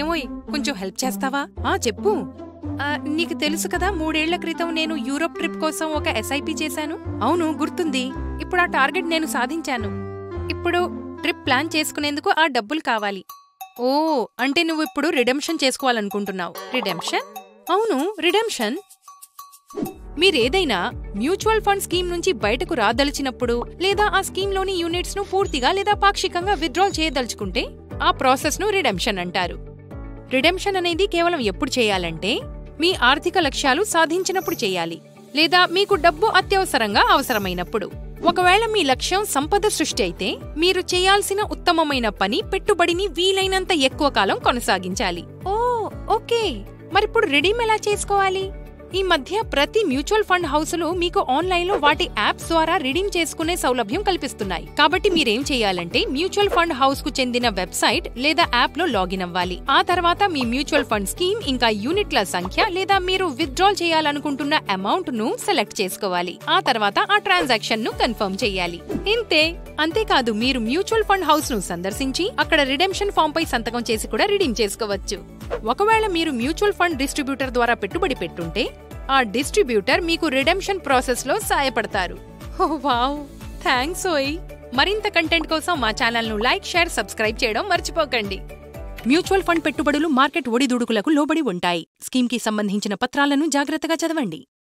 ఏమోయ్, కొంచెం హెల్ప్ చేస్తావా? చెప్పు. నీకు తెలుసు కదా, 3 ఏళ్ల క్రితం నేను యూరోప్ ట్రిప్ కోసం ఒక ఎస్ఐపి చేశాను. అవును, గుర్తుంది. ఇప్పుడు ఆ టార్గెట్ నేను సాధించాను. ఇప్పుడు ట్రిప్ ప్లాన్ చేసుకునేందుకు ఆ డబ్బులు కావాలి. ఓ, అంటే నువ్వు ఇప్పుడు రిడెంప్షన్ చేసుకోవాలనుకుంటున్నావు. రిడెంప్షన్? అవును, రిడెంప్షన్. మీరేదైనా మ్యూచువల్ ఫండ్ స్కీమ్ నుంచి బయటకు రాదలిచినప్పుడు, లేదా ఆ స్కీమ్లోని యూనిట్స్ ను పూర్తిగా లేదా పాక్షికంగా విత్డ్రాల్ చేయదలుచుకుంటే ఆ ప్రాసెస్ ను రిడెంప్షన్ అంటారు. రిడెంప్షన్ అనేది కేవలం ఎప్పుడు చేయాలంటే మీ ఆర్థిక లక్ష్యాలు సాధించినప్పుడు చేయాలి, లేదా మీకు డబ్బు అత్యవసరంగా అవసరమైనప్పుడు. ఒకవేళ మీ లక్ష్యం సంపద సృష్టి అయితే మీరు చేయాల్సిన ఉత్తమమైన పని పెట్టుబడిని వీలైనంత ఎక్కువ కాలం కొనసాగించాలి. ఓ, ఓకే. మరిప్పుడు రిడీమ్ ఎలా చేసుకోవాలి? ఈ మధ్య ప్రతి మ్యూచువల్ ఫండ్ హౌసులు మీకు ఆన్లైన్లో వాటి యాప్స్ ద్వారా రిడీమ్ చేసుకునే సౌలభ్యం కల్పిస్తున్నాయి. కాబట్టి మీరేం చేయాలంటే మ్యూచువల్ ఫండ్ హౌస్ కు చెందిన వెబ్సైట్ లేదా యాప్ లో లాగిన్ అవ్వాలి. ఆ తర్వాత మీ మ్యూచువల్ ఫండ్ స్కీమ్ ఇంకా యూనిట్ల సంఖ్య లేదా మీరు విత్డ్రాల్ చేయాలనుకుంటున్న అమౌంట్ ను సెలెక్ట్ చేసుకోవాలి. ఆ తర్వాత ఆ ట్రాన్సాక్షన్ ను కన్ఫర్మ్ చేయాలి. ఇంతే. అంతేకాదు, మీరు మ్యూచువల్ ఫండ్ హౌస్ ను సందర్శించి అక్కడ రిడెంప్షన్ ఫామ్ పై సంతకం చేసి కూడా రిడీమ్ చేసుకోవచ్చు. ఒకవేళ మీరు మ్యూచువల్ ఫండ్ డిస్ట్రిబ్యూటర్ ద్వారా పెట్టుబడి పెట్టుంటే ఆ డిస్ట్రిబ్యూటర్ మీకు రిడెంప్షన్ ప్రాసెస్ లో సాయపడతారు. వావ్, థ్యాంక్స్ ఓయ్. మరింత కంటెంట్ కోసం మా ఛానల్ ను లైక్, షేర్, సబ్స్క్రైబ్ చేయడం మర్చిపోకండి. మ్యూచువల్ ఫండ్ పెట్టుబడులు మార్కెట్ ఒడిదుడుకులకు లోబడి ఉంటాయి. స్కీమ్ కి సంబంధించిన పత్రాలను జాగ్రత్తగా చదవండి.